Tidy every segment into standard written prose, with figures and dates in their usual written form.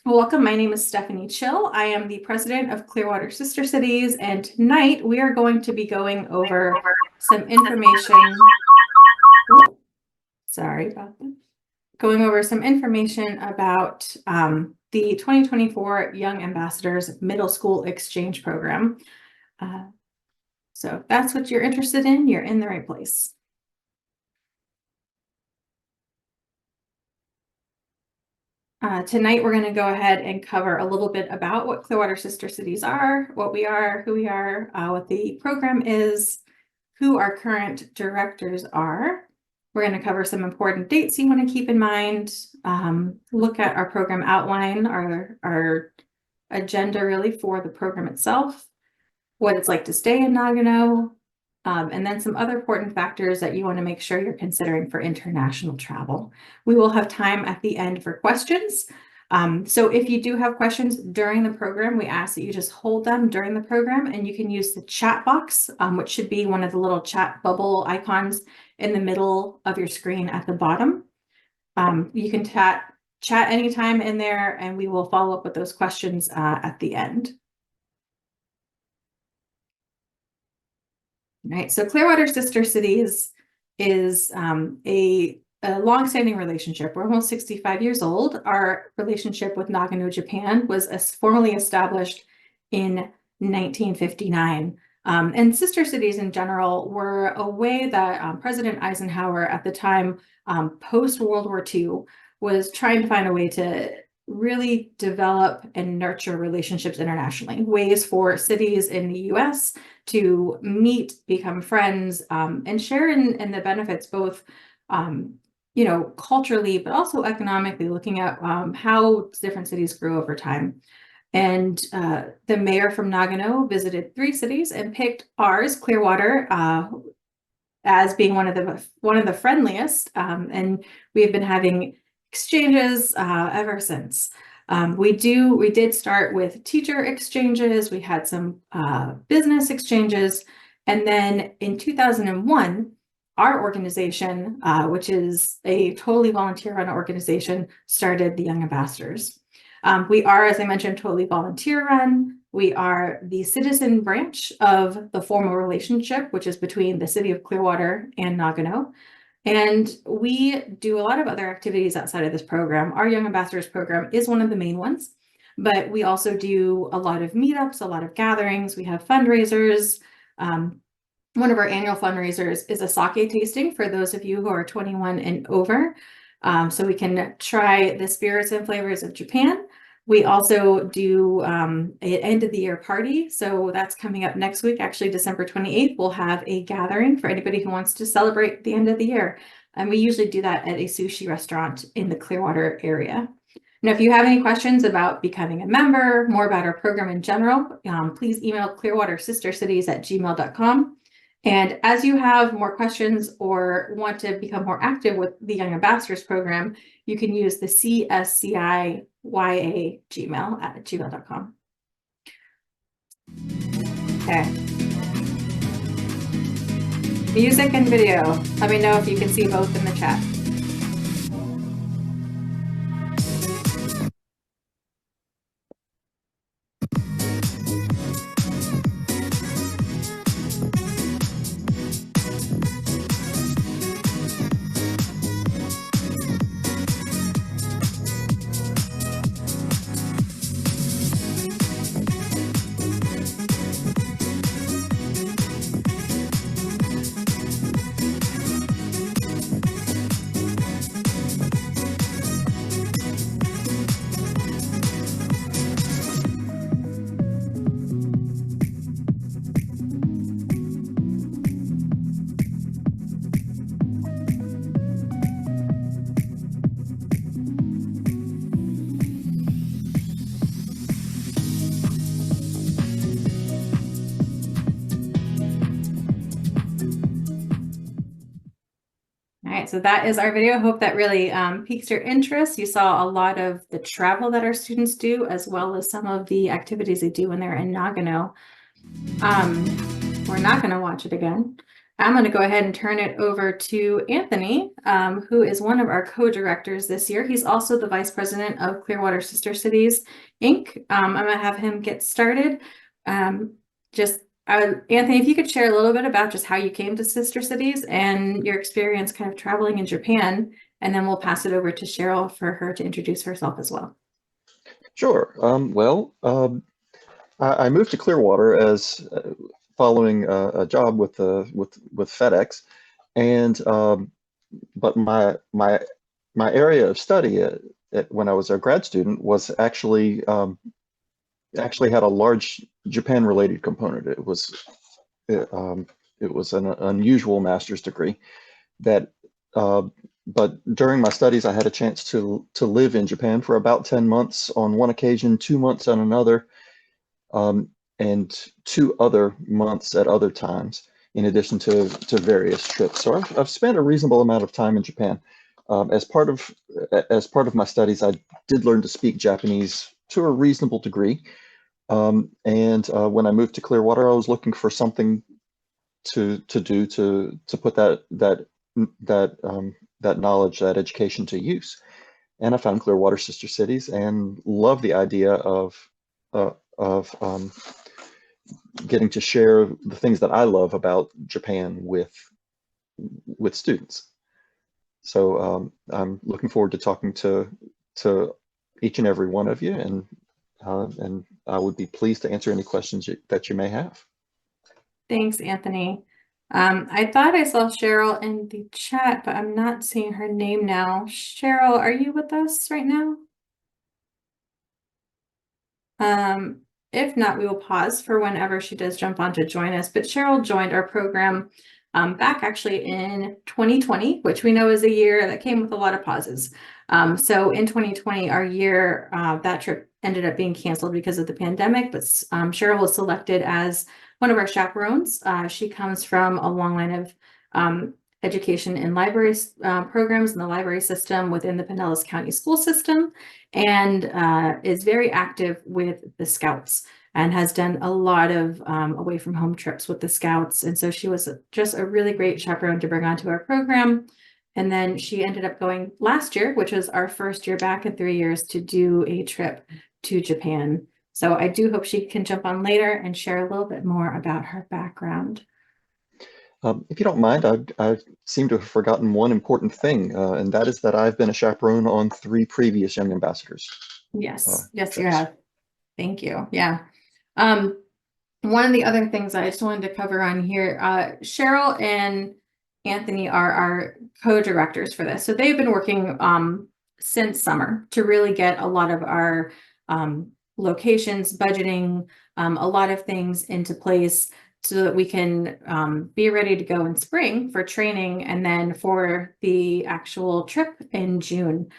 Welcome, my name is Stephanie Chill. I am the president of Clearwater Sister Cities, and tonight we are going to be going over some information. Sorry about that. Going over some information about the 2024 Young Ambassadors Middle School Exchange Program. So if that's what you're interested in, you're in the right place. Tonight, we're going to go ahead and cover a little bit about what Clearwater Sister Cities are, what we are, who we are, what the program is, who our current directors are. We're going to cover some important dates you want to keep in mind, look at our program outline, our agenda really for the program itself, what it's like to stay in Nagano, and then some other important factors that you want to make sure you're considering for international travel. We will have time at the end for questions. So if you do have questions during the program, we ask that you just hold them during the program, and you can use the chat box, which should be one of the little chat bubble icons in the middle of your screen at the bottom. You can chat anytime in there, and we will follow up with those questions at the end. Right, so Clearwater Sister Cities is a long-standing relationship. We're almost 65 years old. Our relationship with Nagano, Japan was formally established in 1959. And sister cities in general were a way that President Eisenhower at the time, post-World War II, was trying to find a way to really develop and nurture relationships internationally, ways for cities in the US to meet, become friends, and share in the benefits, both culturally, but also economically, looking at how different cities grew over time. And the mayor from Nagano visited 3 cities and picked ours, Clearwater, as being one of the friendliest. And we have been having exchanges ever since. We did start with teacher exchanges. We had some business exchanges. And then in 2001, our organization, which is a totally volunteer-run organization, started the Young Ambassadors. We are, as I mentioned, totally volunteer-run. We are the citizen branch of the formal relationship, which is between the city of Clearwater and Nagano. And we do a lot of other activities outside of this program. Our Young Ambassadors program is one of the main ones, but we also do a lot of meetups, a lot of gatherings. We have fundraisers. One of our annual fundraisers is a sake tasting for those of you who are 21 and over, so we can try the spirits and flavors of Japan. We also do an end of the year party. So that's coming up next week, actually December 28th. We'll have a gathering for anybody who wants to celebrate the end of the year. And we usually do that at a sushi restaurant in the Clearwater area. Now, if you have any questions about becoming a member, more about our program in general, please email clearwatersistercities@gmail.com. And as you have more questions or want to become more active with the Young Ambassadors program, you can use the csciya@gmail.com. Okay. Music and video. Let me know if you can see both in the chat. So that is our video. Hope that really piques your interest. You saw a lot of the travel that our students do, as well as some of the activities they do when they're in Nagano. We're not going to watch it again. I'm going to go ahead and turn it over to Anthony, who is one of our co-directors this year. He's also the vice president of Clearwater Sister Cities, Inc. I'm going to have him get started. Just Anthony, if you could share a little bit about just how you came to Sister Cities and your experience kind of traveling in Japan, and then we'll pass it over to Cheryl for her to introduce herself as well. Sure. I moved to Clearwater as following a job with FedEx, and but my area of study when I was a grad student was actually had a large Japan-related component. It was an unusual master's degree that. But during my studies, I had a chance to live in Japan for about 10 months on one occasion, 2 months on another, and 2 other months at other times, in addition to various trips. So I've spent a reasonable amount of time in Japan. As part of my studies, I did learn to speak Japanese to a reasonable degree. And when I moved to Clearwater, I was looking for something to do to put that knowledge, that education to use. And I found Clearwater Sister Cities and love the idea of getting to share the things that I love about Japan with students. So I'm looking forward to talking to each and every one of you, and I would be pleased to answer any questions that you may have. Thanks, Anthony. I thought I saw Cheryl in the chat, but I'm not seeing her name now. Cheryl, are you with us right now? If not, we will pause for whenever she does jump on to join us. But Cheryl joined our program back actually in 2020, which we know is a year that came with a lot of pauses. So in 2020, our year, that trip ended up being canceled because of the pandemic, but Cheryl was selected as one of our chaperones. She comes from a long line of education in library programs in the library system within the Pinellas County school system, and is very active with the Scouts and has done a lot of away from home trips with the Scouts. And so she was just a really great chaperone to bring onto our program. And then she ended up going last year, which was our first year back in 3 years, to do a trip to Japan. So I do hope she can jump on later and share a little bit more about her background. If you don't mind, I seem to have forgotten one important thing, and that is that I've been a chaperone on 3 previous Young Ambassadors. Yes, yes, trips. you have. Thank you. Yeah. One of the other things I just wanted to cover on here, Cheryl and Anthony are our co-directors for this. So they've been working since summer to really get a lot of our locations, budgeting, a lot of things into place so that we can be ready to go in spring for training and then for the actual trip in June.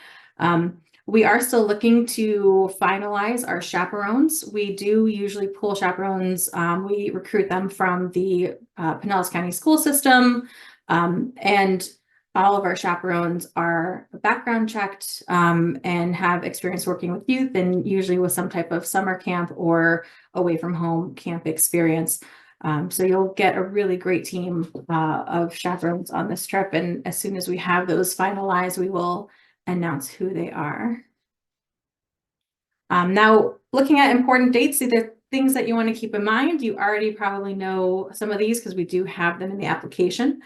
We are still looking to finalize our chaperones. We do usually pull chaperones. We recruit them from the Pinellas County school system, and all of our chaperones are background checked and have experience working with youth, and usually with some type of summer camp or away from home camp experience. So you'll get a really great team of chaperones on this trip. And as soon as we have those finalized, we will announce who they are. Now, looking at important dates, these are things that you want to keep in mind. You already probably know some of these because we do have them in the application.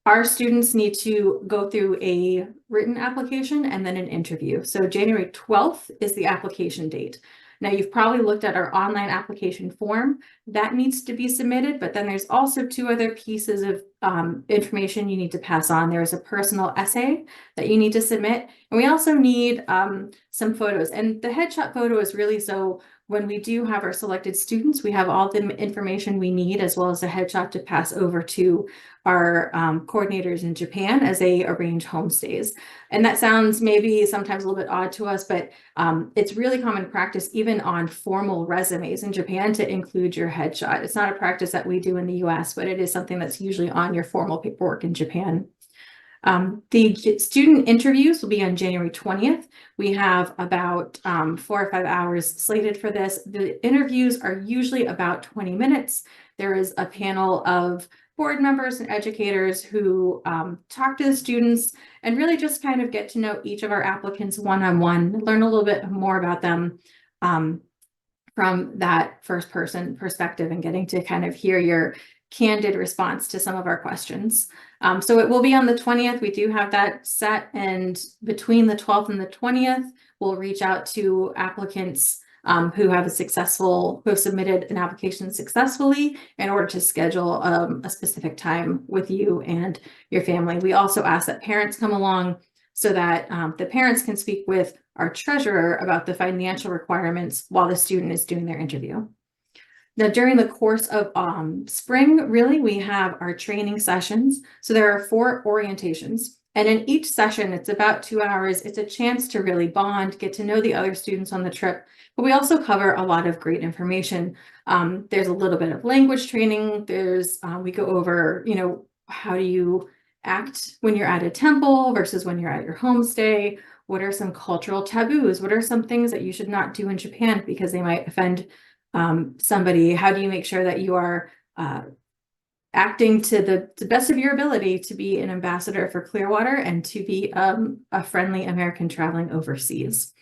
Our students need to go through a written application and then an interview. So January 12th is the application date. Now, you've probably looked at our online application form. That needs to be submitted, but then there's also 2 other pieces of information you need to pass on. There's a personal essay that you need to submit, and we also need some photos. And the headshot photo is really so when we do have our selected students, we have all the information we need, as well as a headshot to pass over to our coordinators in Japan as they arrange homestays. And that sounds maybe sometimes a little bit odd to us, but it's really common practice, even on formal resumes in Japan, to include your headshot. It's not a practice that we do in the US, but it is something that's usually on your formal paperwork in Japan. The student interviews will be on January 20th. We have about 4 or 5 hours slated for this. The interviews are usually about 20 minutes. There is a panel of board members and educators who talk to the students and really just kind of get to know each of our applicants one-on-one, learn a little bit more about them from that first person perspective and getting to kind of hear your candid response to some of our questions. So it will be on the 20th. We do have that set, and between the 12th and the 20th, we'll reach out to applicants who have submitted an application successfully in order to schedule a specific time with you and your family. We also ask that parents come along so that the parents can speak with our treasurer about the financial requirements while the student is doing their interview. Now, during the course of spring, really, we have our training sessions. So there are 4 orientations. And in each session, it's about 2 hours. It's a chance to really bond, get to know the other students on the trip. But we also cover a lot of great information. There's a little bit of language training. We go over, how do you act when you're at a temple versus when you're at your homestay? What are some cultural taboos? What are some things that you should not do in Japan because they might offend somebody? How do you make sure that you are acting to the best of your ability to be an ambassador for Clearwater and to be a friendly American traveling overseas?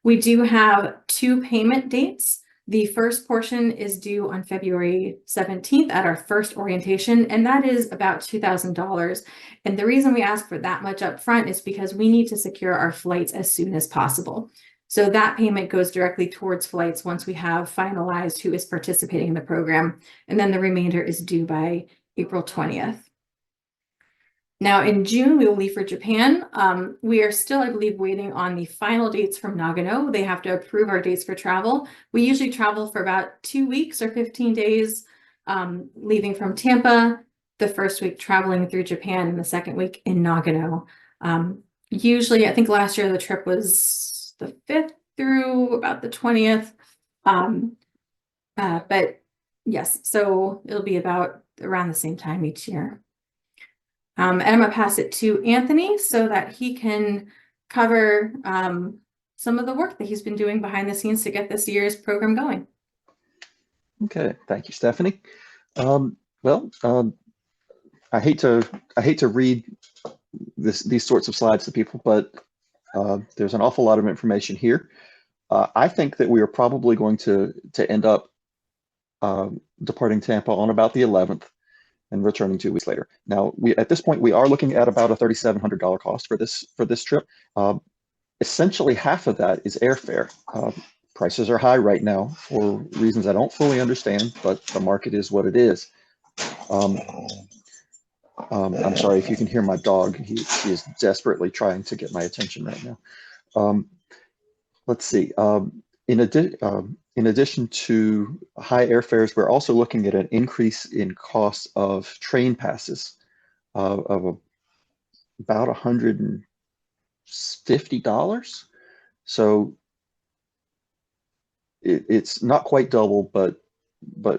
We do have 2 payment dates. The first portion is due on February 17th at our first orientation, and that is about $2,000. And the reason we ask for that much up front is because we need to secure our flights as soon as possible. So that payment goes directly towards flights once we have finalized who is participating in the program, and then the remainder is due by April 20th. Now in June, we will leave for Japan. We are still, I believe, waiting on the final dates from Nagano. They have to approve our dates for travel. We usually travel for about 2 weeks or 15 days, leaving from Tampa, the first week traveling through Japan, and the second week in Nagano. Usually, I think last year the trip was the 5th through about the 20th. But yes, so it'll be about around the same time each year. And I'm gonna pass it to Anthony so that he can cover some of the work that he's been doing behind the scenes to get this year's program going. Okay, thank you, Stephanie. I hate to read these sorts of slides to people, but there's an awful lot of information here. I think that we are probably going to end up departing Tampa on about the 11th and returning 2 weeks later. Now, at this point, we are looking at about a $3,700 cost for this trip. Essentially, half of that is airfare. Prices are high right now for reasons I don't fully understand, but the market is what it is. I'm sorry if you can hear my dog. He is desperately trying to get my attention right now. Let's see. In addition to high airfares, we're also looking at an increase in cost of train passes of about $150. So it's not quite double, but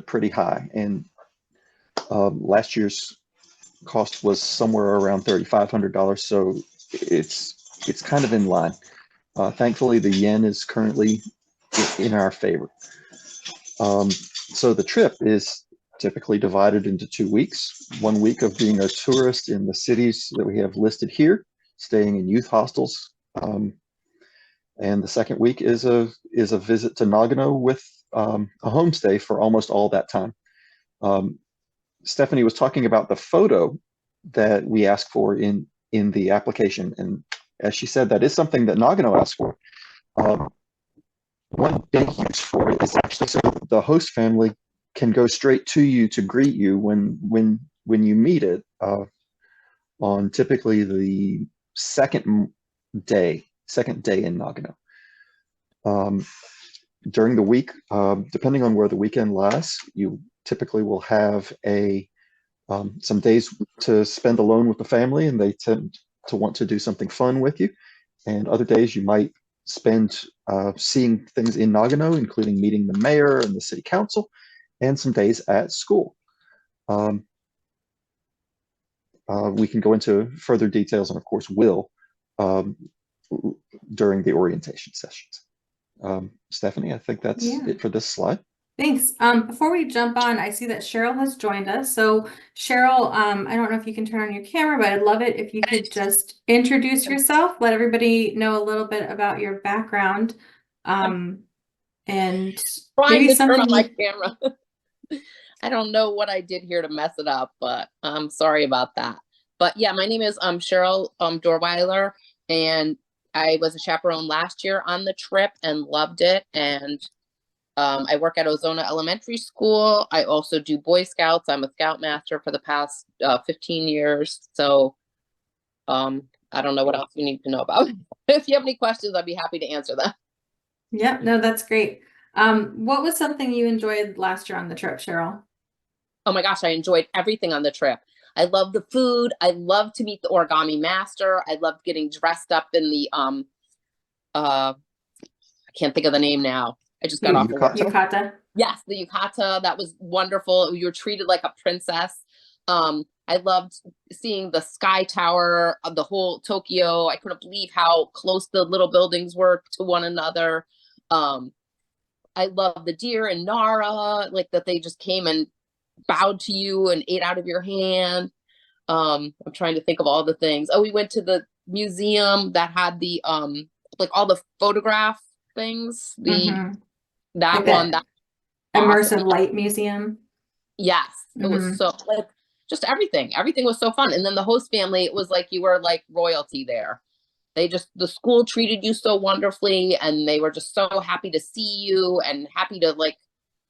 pretty high. And last year's cost was somewhere around $3,500. So it's kind of in line. Thankfully, the yen is currently in our favor. So the trip is typically divided into 2 weeks. 1 week of being a tourist in the cities that we have listed here, staying in youth hostels. And the second week is a visit to Nagano with a homestay for almost all that time. Stephanie was talking about the photo that we ask for in the application. And as she said, that is something that Nagano asked for. One big use for it is actually so the host family can go straight to you to greet you when you meet it on typically the second day in Nagano. During the week, depending on where the weekend lasts, you typically will have some days to spend alone with the family, and they tend to want to do something fun with you. And other days you might spend seeing things in Nagano, including meeting the mayor and the city council, and some days at school. We can go into further details, and of course will, during the orientation sessions. Stephanie, I think that's it for this slide. Thanks. Before we jump on, I see that Cheryl has joined us. So Cheryl, I don't know if you can turn on your camera, but I'd love it if you could just introduce yourself, let everybody know a little bit about your background, I'm and trying maybe to turn on something my you, camera. I don't know what I did here to mess it up, but I'm sorry about that. But yeah, my name is Cheryl Dorweiler, and I was a chaperone last year on the trip and loved it. And I work at Ozona Elementary School. I also do Boy Scouts. I'm a Scoutmaster for the past 15 years. So I don't know what else you need to know about. If you have any questions, I'd be happy to answer them. Yep, no, that's great. What was something you enjoyed last year on the trip, Cheryl? Oh my gosh, I enjoyed everything on the trip. I love the food. I love to meet the origami master. I loved getting dressed up in the I can't think of the name now. I just got off of work. Yukata. Yes, the yukata. That was wonderful. You were treated like a princess. I loved seeing the sky tower of the whole Tokyo. I couldn't believe how close the little buildings were to one another. I love the deer in Nara, like that they just came and bowed to you and ate out of your hand. I'm trying to think of all the things. Oh, we went to the museum that had the like all the photograph things. Mm-hmm. That Like one, that that awesome. immersive light museum. Yes, it was Mm-hmm. so like just everything. Everything was so fun. And then the host family, it was like you were like royalty there. The school treated you so wonderfully, and they were just so happy to see you and happy to like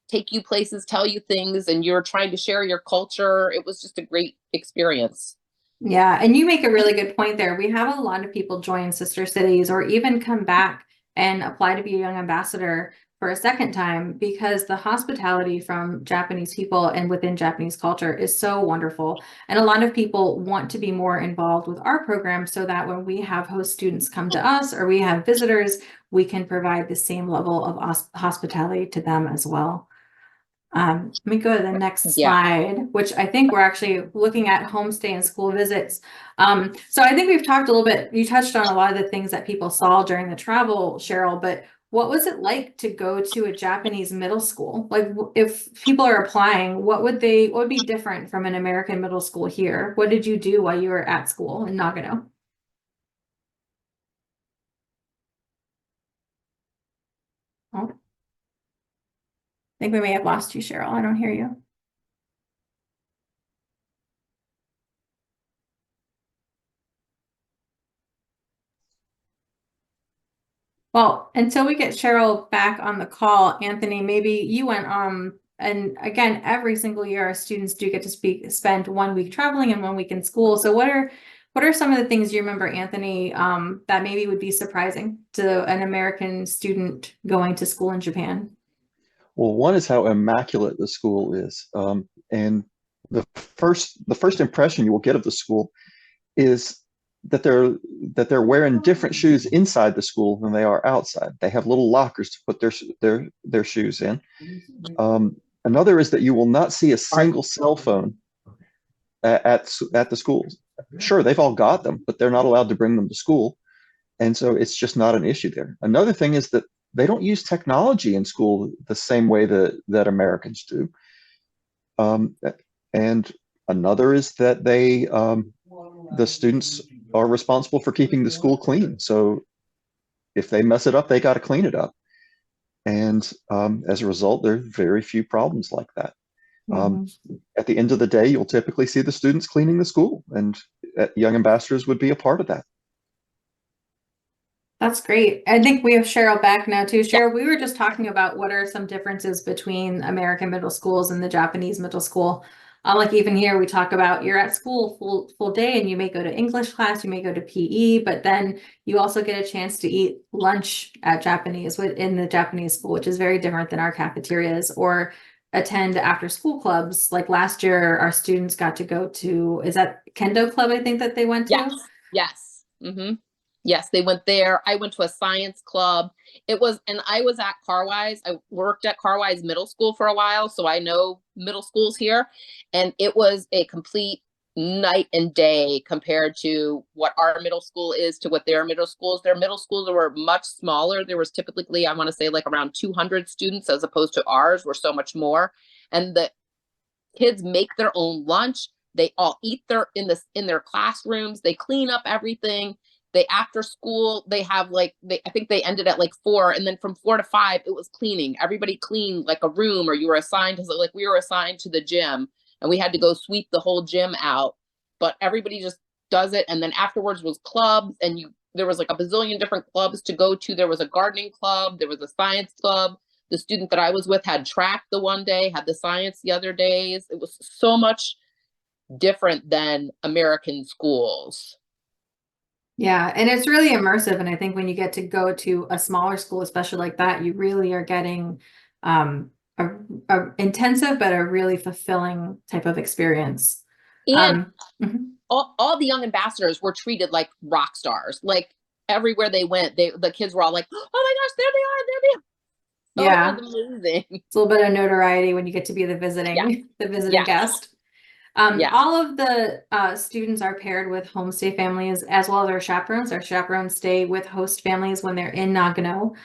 take you places, tell you things, and you're trying to share your culture. It was just a great experience. Yeah, and you make a really good point there. We have a lot of people join Sister Cities or even come back and apply to be a young ambassador for a second time because the hospitality from Japanese people and within Japanese culture is so wonderful. And a lot of people want to be more involved with our program so that when we have host students come to us or we have visitors, we can provide the same level of hospitality to them as well. Let me go to the next Yeah. slide, which I think we're actually looking at homestay and school visits. So I think we've talked a little bit, you touched on a lot of the things that people saw during the travel, Cheryl, but what was it like to go to a Japanese middle school? Like if people are applying, what would be different from an American middle school here? What did you do while you were at school in Nagano? Oh, I think we may have lost you, Cheryl. I don't hear you. Well, until we get Cheryl back on the call, Anthony, maybe you went and again, every single year our students do get to spend 1 week traveling and 1 week in school. So what are some of the things you remember, Anthony, that maybe would be surprising to an American student going to school in Japan? Well, one is how immaculate the school is. And the first impression you will get of the school is that they're wearing different shoes inside the school than they are outside. They have little lockers to put their shoes in. Another is that you will not see a single cell phone at the schools. Sure, they've all got them, but they're not allowed to bring them to school, and so it's just not an issue there. Another thing is that they don't use technology in school the same way that Americans do. Um, and another is that the students are responsible for keeping the school clean. So if they mess it up, they got to clean it up. And as a result, there are very few problems like that. Um, at the end of the day, you'll typically see the students cleaning the school, and young ambassadors would be a part of that. That's great. I think we have Cheryl back now too. Yeah. Cheryl, we were just talking about what are some differences between American middle schools and the Japanese middle school. Like even here, we talk about you're at school full day and you may go to English class, you may go to PE, but then you also get a chance to eat lunch at Japanese within the Japanese school, which is very different than our cafeterias, or attend after school clubs. Like last year, our students got to go to, is that Kendo Club, I think that they went to? Yes. Yes. Yes, they went there. I went to a science club. And I was at Carwise. I worked at Carwise Middle School for a while, so I know middle schools here. And it was a complete night and day compared to what our middle school is to what their middle schools. Their middle schools were much smaller. There was typically, I want to say, like around 200 students, as opposed to ours were so much more. And the kids make their own lunch. They all eat in their classrooms. They clean up everything. They after school, they have like, I think they ended at like 4, and then from 4 to 5 it was cleaning. Everybody cleaned like a room, or you were assigned to, like, we were assigned to the gym and we had to go sweep the whole gym out, but everybody just does it. And then afterwards was clubs, and there was like a bazillion different clubs to go to. There was a gardening club, there was a science club. The student that I was with had track the one day, had the science the other days. It was so much different than American schools. Yeah, and it's really immersive. And I think when you get to go to a smaller school, especially like that, you really are getting a intensive but a really fulfilling type of experience. And Mhm. all the young ambassadors were treated like rock stars. Like everywhere they went, the kids were all like, "Oh my gosh, there they are, there they are." Oh, Yeah, it was amazing. it's a little bit of notoriety when you get to be the Yeah, visiting yeah, guest. yeah. All of the students are paired with homestay families as well as our chaperones. Our chaperones stay with host families when they're in Nagano.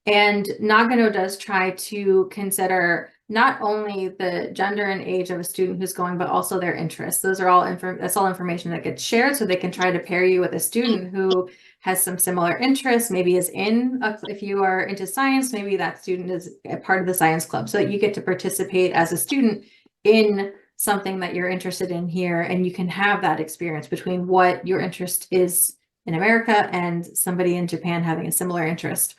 And Nagano does try to consider not only the gender and age of a student who's going, but also their interests. Those are all that's all information that gets shared, so they can try to pair you with a student who has some similar interests, maybe is if you are into science, maybe that student is a part of the science club, so that you get to participate as a student in something that you're interested in here, and you can have that experience between what your interest is in America and somebody in Japan having a similar interest.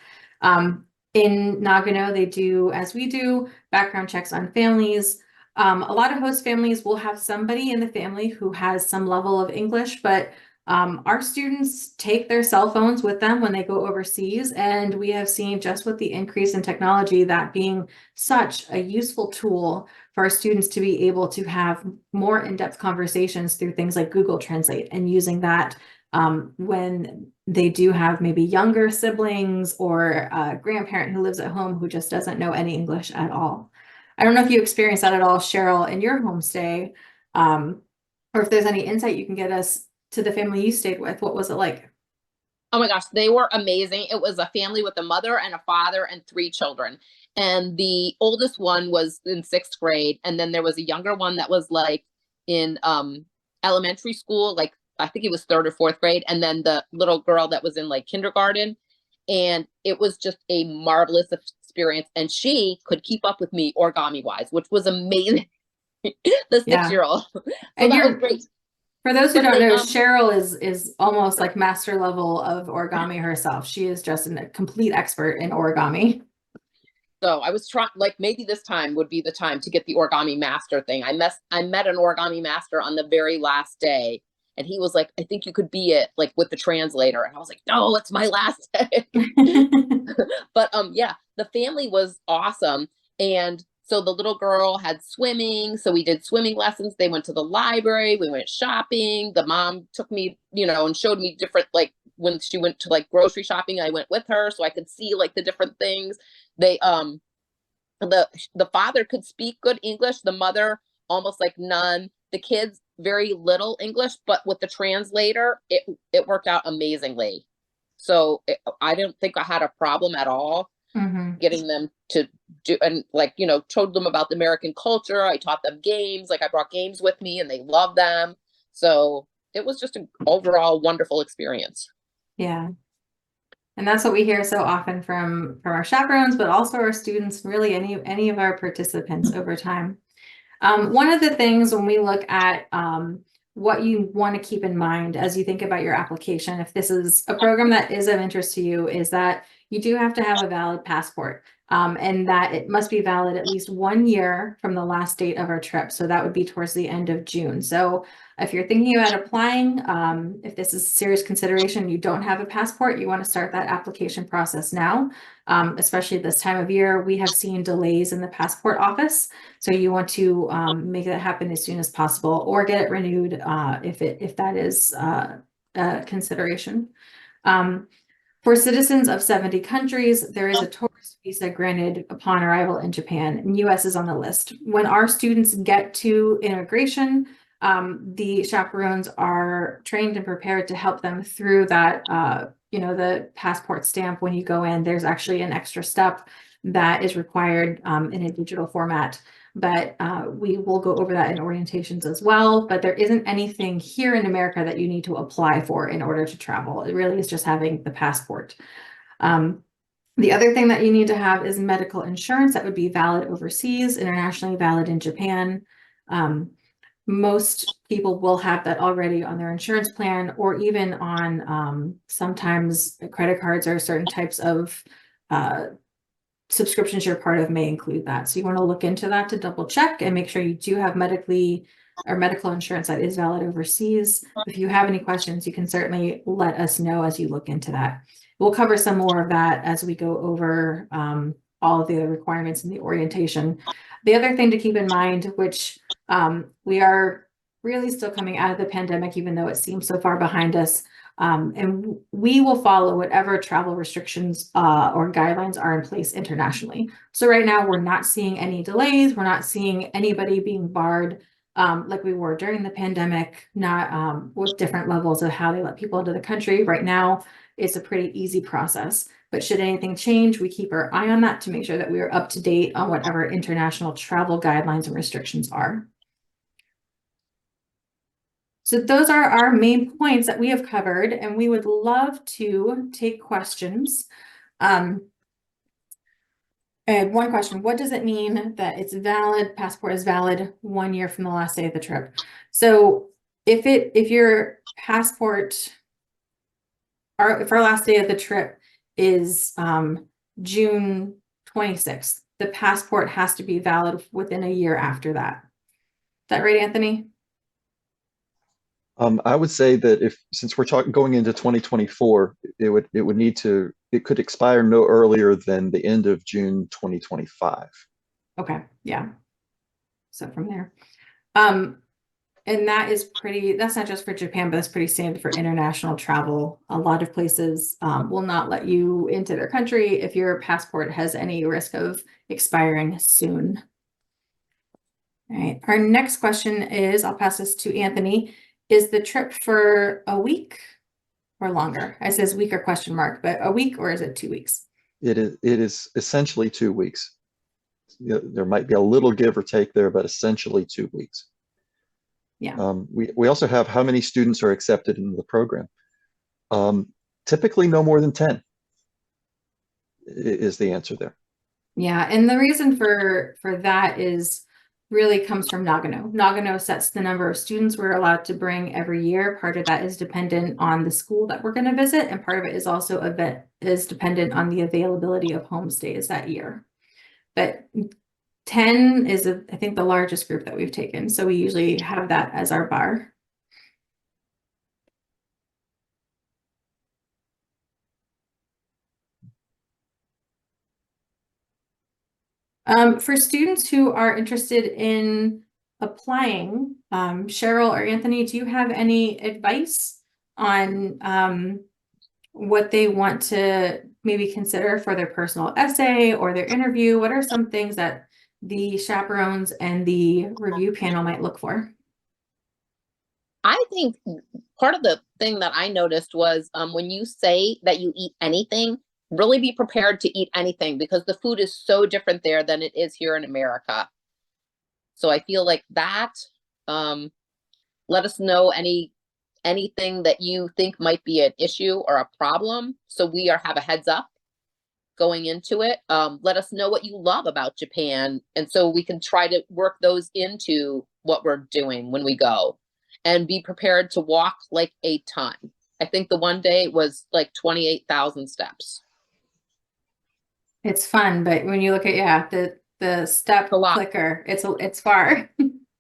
In Nagano, they do, as we do, background checks on families. A lot of host families will have somebody in the family who has some level of English, but our students take their cell phones with them when they go overseas, and we have seen, just with the increase in technology, that being such a useful tool for our students to be able to have more in-depth conversations through things like Google Translate, and using that when they do have maybe younger siblings or a grandparent who lives at home who just doesn't know any English at all. I don't know if you experienced that at all, Cheryl, in your homestay, or if there's any insight you can get us to the family you stayed with. What was it like? Oh my gosh, they were amazing. It was a family with a mother and a father and 3 children. And the oldest one was in 6th grade. And then there was a younger one that was like in elementary school, like I think it was 3rd or 4th grade. And then the little girl that was in like kindergarten. And it was just a marvelous experience. And she could keep up with me origami wise, which was amazing. The 6-year-old. So And that was great. For those who But don't know, Cheryl is almost like master level of origami herself. She is just a complete expert in origami. So I was trying, like, maybe this time would be the time to get the origami master thing. I met an origami master on the very last day, and he was like, "I think you could be it, like with the translator." And I was like, "No, it's my last day." But yeah, the family was awesome. And so the little girl had swimming, so we did swimming lessons. They went to the library, we went shopping. The mom took me, and showed me different, like when she went to like grocery shopping, I went with her so I could see like the different things. They the father could speak good English, the mother almost like none. The kids very little English, but with the translator, it worked out amazingly. So I don't think I had a problem at all getting them to do, and like, told them about the American culture. I taught them games, like I brought games with me and they loved them. So it was just an overall wonderful experience. Yeah. And that's what we hear so often from our chaperones, but also our students, really any of our participants over time. One of the things when we look at what you want to keep in mind as you think about your application, if this is a program that is of interest to you, is that you do have to have a valid passport, and that it must be valid at least 1 year from the last date of our trip. So that would be towards the end of June. So if you're thinking about applying, if this is serious consideration, you don't have a passport, you want to start that application process now, especially this time of year. We have seen delays in the passport office. So you want to make that happen as soon as possible, or get it renewed if that is a consideration. For citizens of 70 countries, there is a tourist visa granted upon arrival in Japan, and US is on the list. When our students get to immigration, the chaperones are trained and prepared to help them through that, the passport stamp. When you go in, there's actually an extra step that is required in a digital format. But we will go over that in orientations as well. But there isn't anything here in America that you need to apply for in order to travel. It really is just having the passport. The other thing that you need to have is medical insurance that would be valid overseas, internationally valid in Japan. Most people will have that already on their insurance plan, or even on sometimes credit cards or certain types of subscriptions you're part of may include that. So you want to look into that to double check and make sure you do have medical insurance that is valid overseas. If you have any questions, you can certainly let us know as you look into that. We'll cover some more of that as we go over all of the other requirements in the orientation. The other thing to keep in mind, which we are really still coming out of the pandemic, even though it seems so far behind us, and we will follow whatever travel restrictions or guidelines are in place internationally. So right now, we're not seeing any delays. We're not seeing anybody being barred like we were during the pandemic, not with different levels of how they let people into the country. Right now, it's a pretty easy process. But should anything change, we keep our eye on that to make sure that we are up to date on whatever international travel guidelines and restrictions are. So those are our main points that we have covered, and we would love to take questions. And one question, what does it mean that it's valid, passport is valid 1 year from the last day of the trip? So if your passport, if our last day of the trip is June 26th, the passport has to be valid within a year after that. Is that right, Anthony? I would say that since we're going into 2024, it could expire no earlier than the end of June 2025. Okay, yeah. So from there. And that's not just for Japan, but that's pretty standard for international travel. A lot of places will not let you into their country if your passport has any risk of expiring soon. All right, our next question is, I'll pass this to Anthony. Is the trip for a week or longer? It says week or question mark, but a week, or is it 2 weeks? It is essentially 2 weeks. There might be a little give or take there, but essentially 2 weeks. Yeah. We also have how many students are accepted into the program. Typically no more than 10 is the answer there. Yeah, and the reason for that is really comes from Nagano. Nagano sets the number of students we're allowed to bring every year. Part of that is dependent on the school that we're going to visit, and part of it is also dependent on the availability of homestays that year. But 10 is, I think, the largest group that we've taken. So we usually have that as our bar. For students who are interested in applying, Cheryl or Anthony, do you have any advice on what they want to maybe consider for their personal essay or their interview? What are some things that the chaperones and the review panel might look for? I think part of the thing that I noticed was when you say that you eat anything, really be prepared to eat anything, because the food is so different there than it is here in America. So I feel like that, let us know anything that you think might be an issue or a problem, so we have a heads up going into it. Let us know what you love about Japan, and so we can try to work those into what we're doing when we go. And be prepared to walk like a ton. I think the one day was like 28,000 steps. It's fun, but when you look at the step clicker, it's far.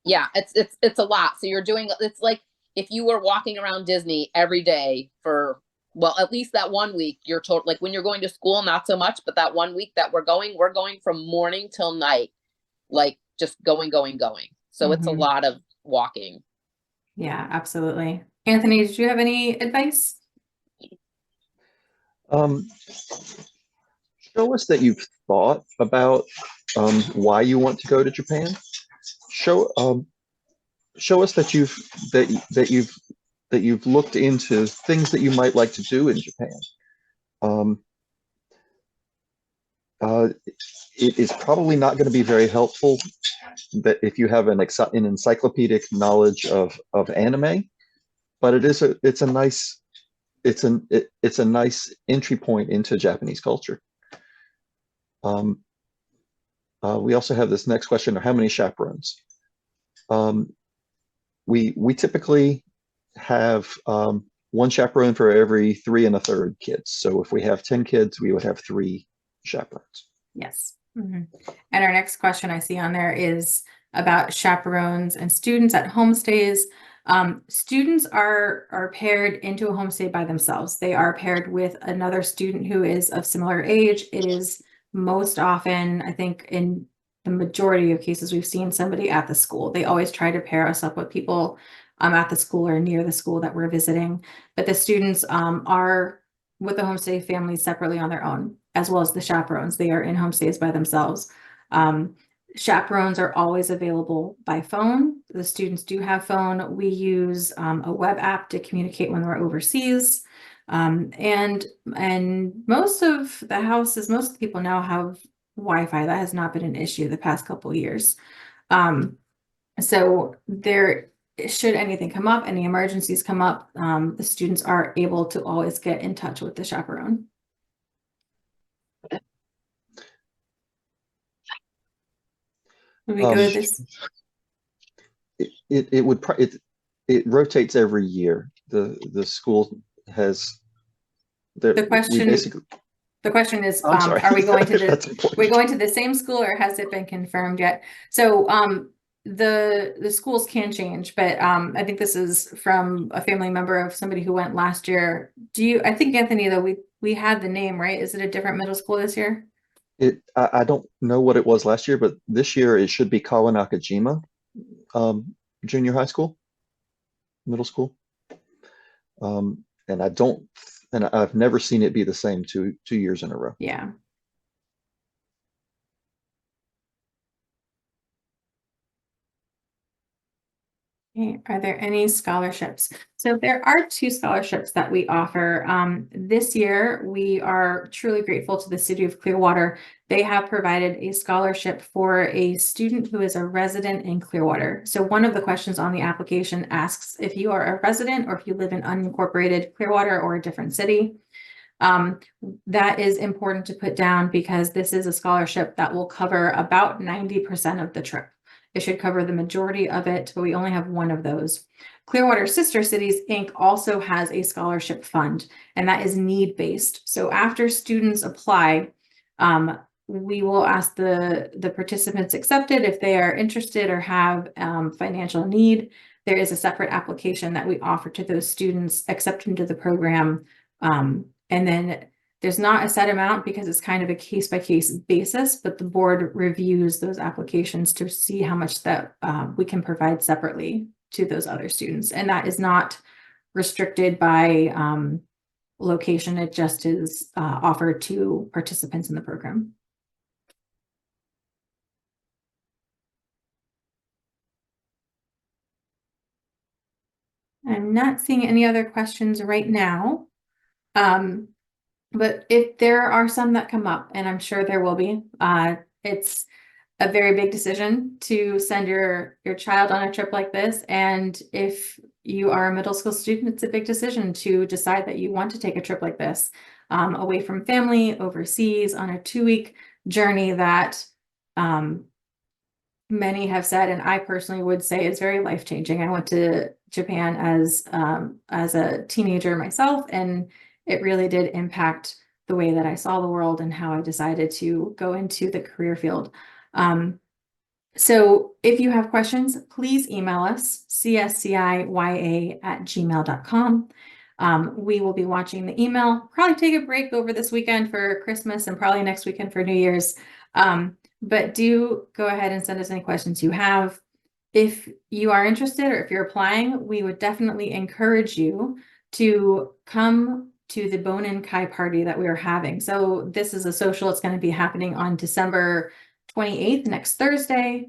Yeah, it's a lot. So you're doing, it's like if you were walking around Disney every day for, well, at least that 1 week, you're told, like when you're going to school, not so much, but that 1 week that we're going from morning till night, like just going. So it's a lot of walking. Yeah, absolutely. Anthony, did you have any advice? Show us that you've thought about why you want to go to Japan. show us that you've looked into things that you might like to do in Japan. Um, it is probably not going to be very helpful that if you have an encyclopedic knowledge of anime, but it's a nice entry point into Japanese culture. We also have this next question of how many chaperones. We typically have one chaperone for every 3 1/3 kids. So if we have 10 kids, we would have 3 chaperones. Yes. And our next question I see on there is about chaperones and students at homestays. Students are paired into a homestay by themselves. They are paired with another student who is of similar age. It is most often, I think in the majority of cases, we've seen somebody at the school. They always try to pair us up with people at the school or near the school that we're visiting. But the students are with the homestay families separately on their own, as well as the chaperones. They are in homestays by themselves. Chaperones are always available by phone. The students do have phone. We use a web app to communicate when we're overseas. And most of the houses, most of the people now have Wi-Fi. That has not been an issue the past couple of years. So there, should anything come up, any emergencies come up, the students are able to always get in touch with the chaperone. We go to this. It rotates every year. The school has The question is, are we going to the same school, or has it been confirmed yet? So the schools can change, but I think this is from a family member of somebody who went last year. I think, Anthony, though, we had the name, right? Is it a different middle school this year? I don't know what it was last year, but this year it should be Kawanakajima Junior High School, middle school. And I've never seen it be the same two years in a row. Yeah. Okay. Are there any scholarships? So there are 2 scholarships that we offer. This year, we are truly grateful to the city of Clearwater. They have provided a scholarship for a student who is a resident in Clearwater. So one of the questions on the application asks if you are a resident or if you live in unincorporated Clearwater or a different city. That is important to put down because this is a scholarship that will cover about 90% of the trip. It should cover the majority of it, but we only have one of those. Clearwater Sister Cities, Inc. also has a scholarship fund, and that is need-based. So after students apply, we will ask the participants accepted if they are interested or have financial need. There is a separate application that we offer to those students accepted into the program. And then there's not a set amount because it's kind of a case-by-case basis, but the board reviews those applications to see how much that we can provide separately to those other students. And that is not restricted by location. It just is offered to participants in the program. I'm not seeing any other questions right now. But if there are some that come up, and I'm sure there will be, it's a very big decision to send your child on a trip like this. And if you are a middle school student, it's a big decision to decide that you want to take a trip like this, away from family, overseas, on a 2-week journey that many have said, and I personally would say is very life-changing. I went to Japan as a teenager myself, and it really did impact the way that I saw the world and how I decided to go into the career field. So if you have questions, please email us, csciya@gmail.com. We will be watching the email, probably take a break over this weekend for Christmas and probably next weekend for New Year's. But do go ahead and send us any questions you have. If you are interested or if you're applying, we would definitely encourage you to come to the Bonin Kai party that we are having. So this is a social. It's going to be happening on December 28th, next Thursday.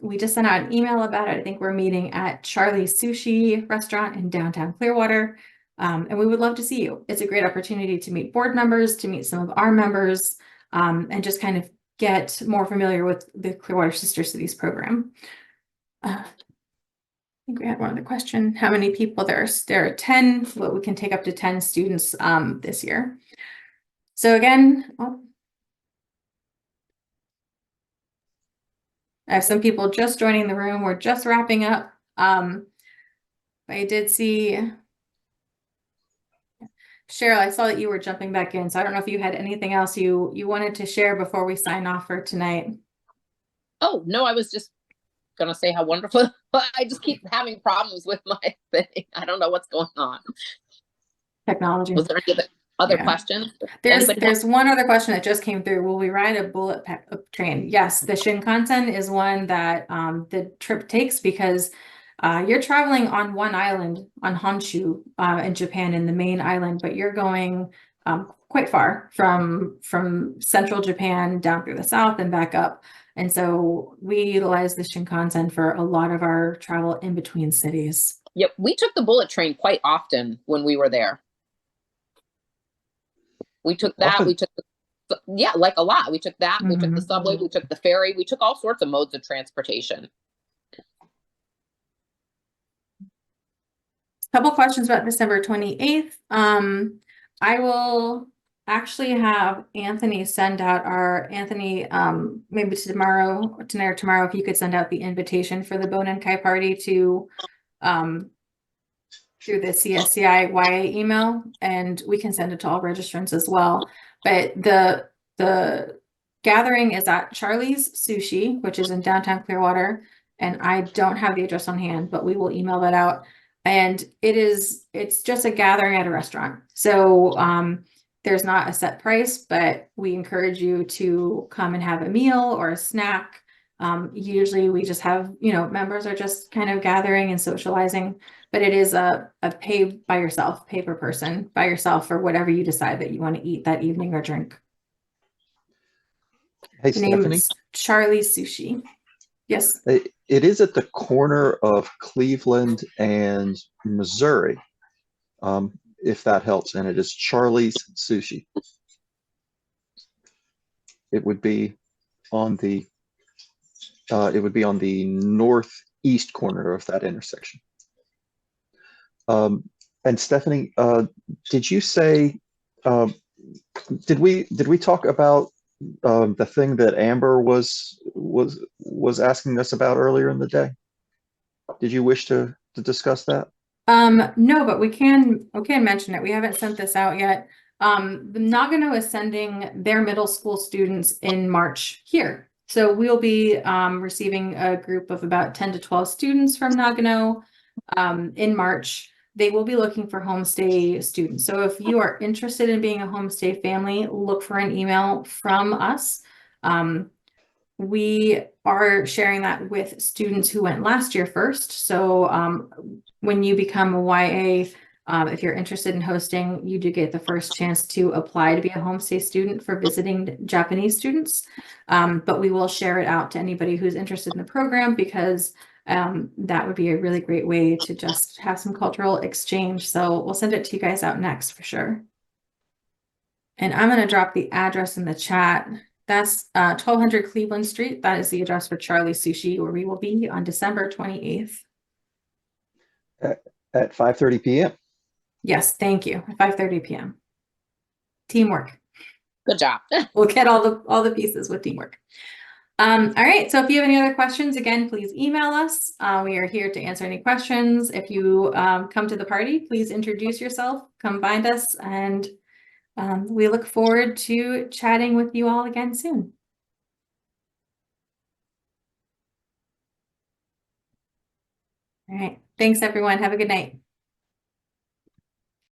We just sent out an email about it. I think we're meeting at Charlie's Sushi Restaurant in downtown Clearwater. And we would love to see you. It's a great opportunity to meet board members, to meet some of our members, and just kind of get more familiar with the Clearwater Sister Cities program. I think we had one other question. How many people there are 10, but we can take up to 10 students this year. So again, I have some people just joining the room. We're just wrapping up. I did see Cheryl, I saw that you were jumping back in, so I don't know if you had anything else you wanted to share before we sign off for tonight. Oh, no, I was just gonna say how wonderful. I just keep having problems with my thing. I don't know what's going on. Technology. Was there any other questions? There's one other question that just came through. Will we ride a bullet train? Yes, the Shinkansen is one that the trip takes because you're traveling on one island on Honshu in Japan, in the main island, but you're going quite far from central Japan down through the south and back up. And so we utilize the Shinkansen for a lot of our travel in between cities. Yep, we took the bullet train quite often when we were there. We took that, Often. we took, yeah, like a lot. We took that, we took the subway, we took the ferry, we took all sorts of modes of transportation. Couple questions about December 28th. I will actually have Anthony send out maybe tonight or tomorrow, if you could send out the invitation for the Bonenkai party to through the CSCI YA email, and we can send it to all registrants as well. But the gathering is at Charlie's Sushi, which is in downtown Clearwater, and I don't have the address on hand, but we will email that out. And it's just a gathering at a restaurant. So there's not a set price, but we encourage you to come and have a meal or a snack. Usually we just have, members are just kind of gathering and socializing, but it is a pay per person by yourself for whatever you decide that you want to eat that evening or drink. Hey, The name Stephanie. is Charlie's Sushi. Yes. It is at the corner of Cleveland and Missouri, if that helps, and it is Charlie's Sushi. It would be on the northeast corner of that intersection. And Stephanie, did you say, did we talk about the thing that Amber was asking us about earlier in the day? Did you wish to discuss that? No, but we can mention it. We haven't sent this out yet. The Nagano is sending their middle school students in March here. So we'll be receiving a group of about 10 to 12 students from Nagano in March. They will be looking for homestay students. So if you are interested in being a homestay family, look for an email from us. We are sharing that with students who went last year first. So when you become a YA, if you're interested in hosting, you do get the first chance to apply to be a homestay student for visiting Japanese students. But we will share it out to anybody who's interested in the program, because that would be a really great way to just have some cultural exchange. So we'll send it to you guys out next for sure. And I'm going to drop the address in the chat. That's 1200 Cleveland Street. That is the address for Charlie's Sushi, where we will be on December 28th. At 5:30 p.m. Yes, thank you. 5:30 p.m. Teamwork. Good job. We'll get all the pieces with teamwork. All right. So if you have any other questions, again, please email us. We are here to answer any questions. If you come to the party, please introduce yourself, come find us, and we look forward to chatting with you all again soon. All right. Thanks, everyone. Have a good night.